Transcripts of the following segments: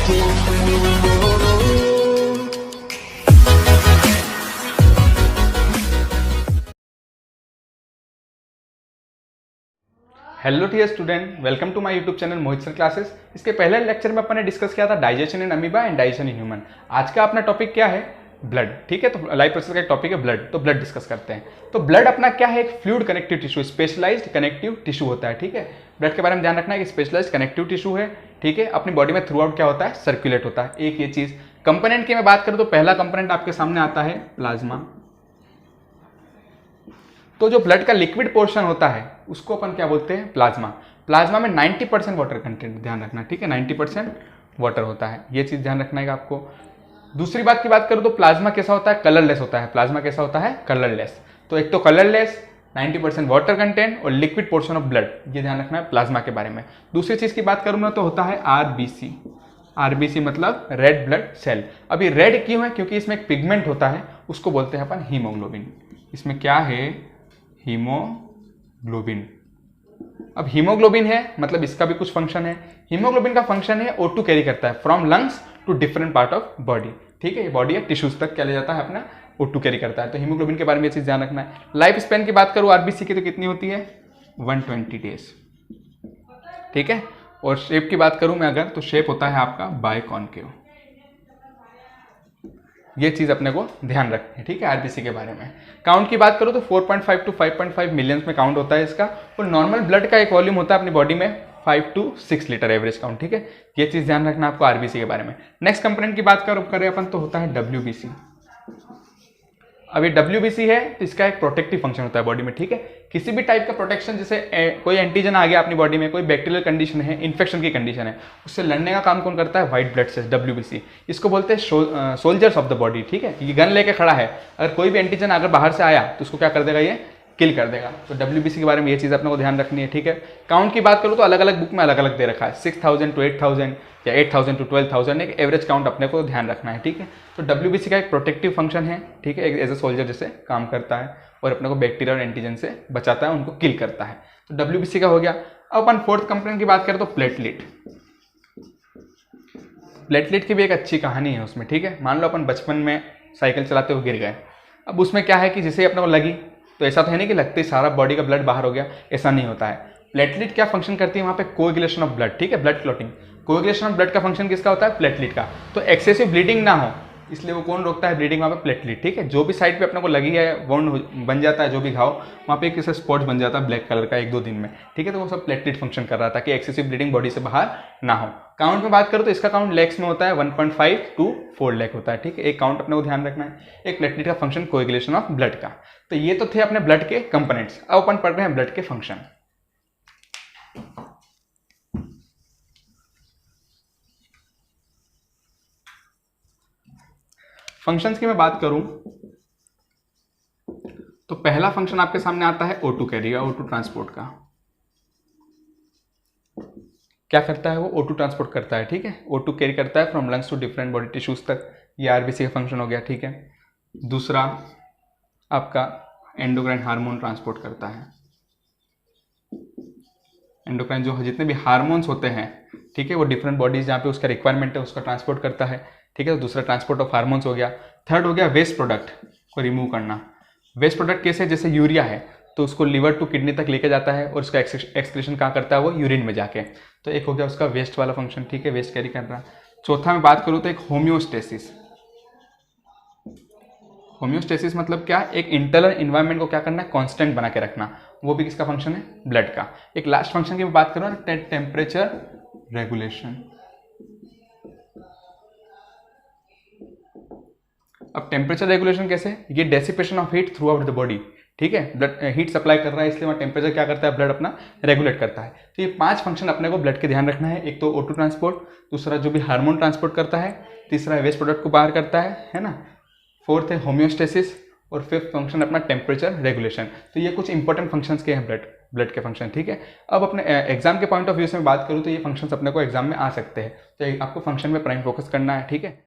Hello dear student, welcome to my YouTube channel Mohit sir classes. इसके पहले lecture में अपन ने डिस्कस किया था digestion in amoeba and digestion in human. आज का अपना टॉपिक क्या है? ब्लड। ठीक है, तो लाइफ प्रोसेस का एक टॉपिक है ब्लड, तो ब्लड डिस्कस करते हैं। तो ब्लड अपना क्या है? एक fluid connective tissue, specialised connective tissue होता है। ठीक है, ब्लड के बारे में ध्यान रखना है कि स्पेशलाइज्ड कनेक्टिव टिश्यू है। ठीक है, अपनी बॉडी में थ्रू आउट क्या होता है? सर्कुलेट होता है। एक ये चीज। कंपोनेंट की मैं बात करूं तो पहला कंपोनेंट आपके सामने आता है प्लाज्मा। तो जो ब्लड का लिक्विड पोर्शन होता है उसको अपन क्या बोलते हैं? प्लाज्मा। प्लाज्मा में 90% वाटर कंटेंट, ध्यान रखना। ठीक है, 90% वाटर होता है, ये चीज ध्यान रखना है आपको। दूसरी बात की बात करूं तो प्लाज्मा कैसा होता है? कलरलेस होता है। प्लाज्मा कैसा होता है? कलरलेस। तो एक तो कलरलेस, 90% वाटर कंटेंट और लिक्विड पोर्शन ऑफ ब्लड, ये ध्यान रखना है प्लाज्मा के बारे में। दूसरी चीज की बात करूं मैं तो होता है आरबीसी। आरबीसी मतलब रेड ब्लड सेल। अभी रेड क्यों है? क्योंकि इसमें एक पिगमेंट होता है, उसको बोलते हैं अपन हीमोग्लोबिन। इसमें क्या है? हीमोग्लोबिन। अब हीमोग्लोबिन है मतलब इसका भी कुछ फंक्शन है। हीमोग्लोबिन का फंक्शन है O2 कैरी करता है from lungs to different part of body. ठीक है, बॉडी या टिश्यूज तक क्या ले जाता है अपना? O2 कैरी करता है। तो हीमोग्लोबिन के बारे में ये चीज ध्यान रखना है। लाइफ स्पैन की बात करूं आरबीसी की तो कितनी होती है? 120 डेज। ठीक है, और शेप की बात करूं मैं अगर तो शेप होता है आपका बायकॉन्केव। ये चीज अपने को ध्यान रखनी है। ठीक है, आरबीसी के बारे में। काउंट की बात करो तो 4.5 टू 5.5 मिलियंस में काउंट होता है इसका। और नॉर्मल ब्लड का एक वॉल्यूम होता है अपनी बॉडी में 5 टू 6 लीटर एवरेज काउंट। ठीक है, ये चीज ध्यान रखना आपको आरबीसी के बारे में। नेक्स्ट कंपोनेंट की बात करें अपन तो होता है डब्ल्यूबीसी। अब ये डब्ल्यूबीसी है तो इसका एक प्रोटेक्टिव फंक्शन होता है बॉडी में। ठीक है, किसी भी टाइप का प्रोटेक्शन, जैसे कोई एंटीजन आ गया अपनी बॉडी में, कोई बैक्टीरियल कंडीशन है, इन्फेक्शन की कंडीशन है, उससे लड़ने का काम कौन करता है? White blood cells, WBC. इसको बोलते हैं सोल्जर्स ऑफ द बॉडी। ठीक है, ये गन लेके खड़ा है, अगर कोई भी एंटीजन अगर बाहर से आया तो उसको क्या कर देगा? ये किल कर देगा। तो डब्ल्यूबीसी के बारे में ये चीज अपने को ध्यान रखनी है। ठीक है, काउंट की बात करूँ तो अलग अलग बुक में अलग अलग दे रखा है, 6000 टू 8000 या 8000 टू 12000, एक एवरेज काउंट अपने को ध्यान रखना है। ठीक है, तो डब्ल्यूबीसी का एक प्रोटेक्टिव फंक्शन है। ठीक है, एज ए सोल्जर जैसे काम करता है और अपने को बैक्टीरिया और एंटीजन से बचाता है, उनको किल करता है। तो डब्ल्यूबीसी का हो गया। अब अपन फोर्थ कंपोनेंट की बात करें तो प्लेटलेट। प्लेटलेट की भी एक अच्छी कहानी है उसमें। ठीक है, मान लो अपन बचपन में साइकिल चलाते हुए गिर गए। अब उसमें क्या है कि जैसे अपने को लगी तो ऐसा तो है नहीं कि लगते ही सारा बॉडी का ब्लड बाहर हो गया, ऐसा नहीं होता है। प्लेटलेट क्या फंक्शन करती है? वहां पे कोएगुलेशन ऑफ ब्लड। ठीक है, blood clotting. Coagulation of blood का फंक्शन किसका होता है? प्लेटलेट का। तो एक्सेसिव ब्लीडिंग ना हो इसलिए वो कौन रोकता है? ब्लीडिंग वहाँ पे प्लेटलेट। ठीक है, जो भी साइड पे अपने को लगी है, वुंड बन जाता है, जो भी घाव, वहाँ पे एक स्पॉट बन जाता है ब्लैक कलर का 1-2 दिन में। ठीक है, तो वो सब प्लेटलेट फंक्शन कर रहा था कि एक्सेसिव ब्लीडिंग बॉडी से बाहर ना हो। काउंट में बात करो तो इसका काउंट लैक्स में होता है, 1.5 टू 4 लाख होता है। ठीक है, एक काउंट अपने को ध्यान रखना है। एक प्लेटलेट का फंक्शन कोएगुलेशन ऑफ ब्लड का। तो ये तो थे अपने ब्लड के कंपोनेंट्स। अब अपन पढ़ रहे हैं ब्लड के फंक्शन। फंक्शंस की मैं बात करूं तो पहला फंक्शन आपके सामने आता है O2 कैरी, O2 ट्रांसपोर्ट का। क्या करता है वो? O2 ट्रांसपोर्ट करता है। ठीक है, O2 कैरी करता है from lungs to different body tissues तक। ये आरबीसी का फंक्शन हो गया। ठीक है, दूसरा आपका एंडोक्राइन हार्मोन ट्रांसपोर्ट करता है। एंडोक्राइन जो जितने भी हार्मोन्स होते हैं, ठीक है, वो डिफरेंट बॉडीज जहाँ पे उसका रिक्वायरमेंट है उसका ट्रांसपोर्ट करता है। ठीक है, तो दूसरा ट्रांसपोर्ट ऑफ हार्मोन्स हो गया। थर्ड हो गया वेस्ट प्रोडक्ट को रिमूव करना। वेस्ट प्रोडक्ट कैसे? जैसे यूरिया है तो उसको लिवर टू किडनी तक लेके जाता है और उसका एक्सक्रीशन कहाँ करता है? वो यूरिन में जाके। तो एक हो गया उसका वेस्ट वाला फंक्शन। ठीक है, वेस्ट कैरी कर रहा है। चौथा में बात करूँ तो एक होम्योस्टेसिस। होम्योस्टेसिस मतलब क्या? एक इंटरनल इन्वायरमेंट को क्या करना है? कांस्टेंट बना के रखना। वो भी किसका फंक्शन है? ब्लड का। एक लास्ट फंक्शन की मैं बात करूँ ना, टेम्परेचर रेगुलेशन। अब टेम्परेचर रेगुलेशन कैसे? ये dissipation of heat through out the body. ठीक है, ब्लड हीट सप्लाई कर रहा है इसलिए वहाँ टेम्परेचर क्या करता है? ब्लड अपना रेगुलेट करता है। तो ये 5 फंक्शन अपने को ब्लड के ध्यान रखना है। एक तो O2 ट्रांसपोर्ट, दूसरा जो भी हार्मोन ट्रांसपोर्ट करता है, तीसरा वेस्ट प्रोडक्ट को बाहर करता है ना, फोर्थ है होम्योस्टेसिस, और फिफ्थ फंक्शन अपना टेम्परेचर रेगुलेशन। तो ये कुछ इंपॉर्टेंट फंक्शंस के हैं ब्लड के फंक्शन। ठीक है, अब अपने एग्जाम के पॉइंट ऑफ व्यू से मैं बात करूँ तो ये फंक्शंस अपने को एग्जाम में आ सकते हैं, तो आपको फंक्शन में प्राइम फोकस करना है। ठीक है,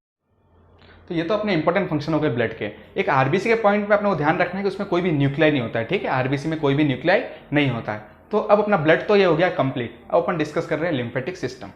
तो ये तो अपने इंपॉर्टेंट फंक्शन हो गए ब्लड के। एक आरबीसी के पॉइंट में अपने को ध्यान रखना है कि उसमें कोई भी न्यूक्लियाई नहीं होता है। ठीक है, आरबीसी में कोई भी न्यूक्लियाई नहीं होता है। तो अब अपना ब्लड तो ये हो गया कंप्लीट। अब अपन डिस्कस कर रहे हैं लिम्फेटिक सिस्टम।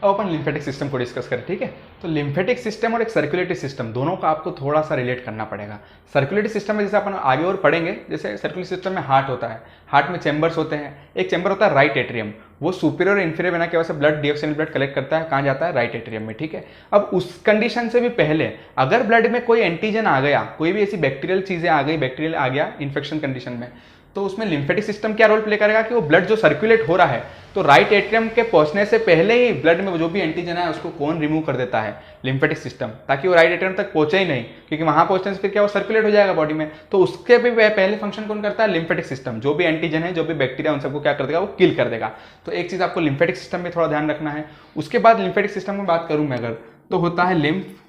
अब अपन लिम्फेटिक सिस्टम को डिस्कस करें, ठीक है। तो लिम्फेटिक सिस्टम और एक सर्कुलेटरी सिस्टम दोनों का आपको थोड़ा सा रिलेट करना पड़ेगा। सर्कुलेटरी सिस्टम में जैसे अपन आगे और पढ़ेंगे, जैसे सर्कुलेटरी सिस्टम में हार्ट होता है, हार्ट में चैम्बर्स होते हैं। एक चैम्बर होता है राइट एट्रियम, वो सुपीरियर और इन्फीरियर वेना की वजह से ब्लड डीऑक्सिजन ब्लड कलेक्ट करता है, कहाँ जाता है, राइट एट्रियम में, ठीक है। अब उस कंडीशन से भी पहले अगर ब्लड में कोई एंटीजन आ गया, कोई भी ऐसी बैक्टीरियल चीजें आ गई, बैक्टीरियल आ गया इन्फेक्शन कंडीशन में, तो उसमें लिम्फेटिक सिस्टम क्या रोल प्ले करेगा कि वो ब्लड जो सर्कुलेट हो रहा है, तो राइट एट्रियम के पहुंचने से पहले ही ब्लड में जो भी एंटीजन है उसको कौन रिमूव कर देता है, लिम्फेटिक सिस्टम, ताकि वो राइट एट्रियम तक पहुंचे ही नहीं, क्योंकि वहां पहुंचने से फिर क्या वो सर्कुलेट हो जाएगा बॉडी में। तो उसके भी पहले फंक्शन कौन करता है, लिम्फेटिक सिस्टम। जो भी एंटीजन है, जो भी बैक्टीरिया, उन सबको क्या कर देगा, वो किल कर देगा। तो एक चीज आपको लिम्फेटिक सिस्टम में थोड़ा ध्यान रखना है। उसके बाद लिम्फेटिक सिस्टम में बात करूं मैं अगर, तो होता है लिम्फ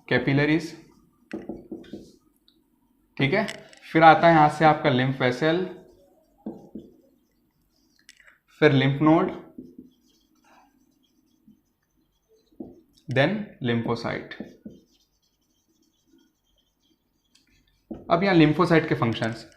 कैपिलरीज, ठीक है। फिर आता है यहां से आपका लिम्फ वेसल, फिर लिम्फ नोड, देन लिम्फोसाइट। अब यहां लिम्फोसाइट के फंक्शंस,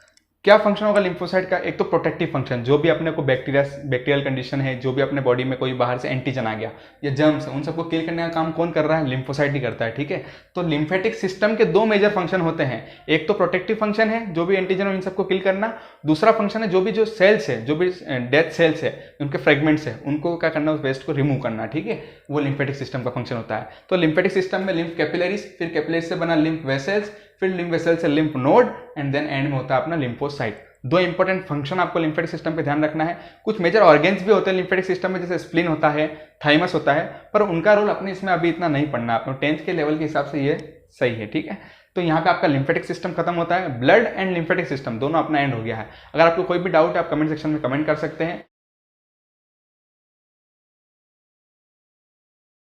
क्या फंक्शन होगा लिम्फोसाइट का, एक तो प्रोटेक्टिव फंक्शन, जो भी अपने को बैक्टीरियल कंडीशन है, जो भी अपने बॉडी में कोई बाहर से एंटीजन आ गया या जर्म्स है, उन सबको किल करने का काम कौन कर रहा है, लिम्फोसाइट ही करता है, ठीक है। तो लिम्फेटिक सिस्टम के दो मेजर फंक्शन होते हैं, एक तो प्रोटेक्टिव फंक्शन है, जो भी एंटीजन हो इन सबको किल करना। दूसरा फंक्शन है जो सेल्स है, जो भी डेथ सेल्स है, उनके फ्रेगमेंट्स है, उनको क्या करना, उस वेस्ट को रिमूव करना, ठीक है। वो लिम्फेटिक सिस्टम का फंक्शन होता है। तो लिम्फेटिक सिस्टम में लिम्फ कैपिलरीज, फिर कैपिलरीज से बना लिम्फ वेसल्स, फिर लिम्फ वेसल से lymph node, and then end में होता है अपना लिम्फोसाइट। दो इंपॉर्टेंट फंक्शन आपको लिम्फेटिक सिस्टम पे ध्यान रखना है। कुछ मेजर ऑर्गेन्स भी होते हैं लिम्फेटिक सिस्टम में, जैसे स्प्लीन होता है, थाइमस होता है, पर उनका रोल अपने इसमें अभी इतना नहीं पढ़ना, अपने 10th के लेवल के हिसाब से ये सही है, ठीक है। तो यहाँ पे आपका लिम्फेटिक सिस्टम खत्म होता है, ब्लड एंड लिम्फेटिक सिस्टम दोनों अपना एंड हो गया है। अगर आपको कोई भी डाउट है आप कमेंट सेक्शन में कमेंट कर सकते हैं।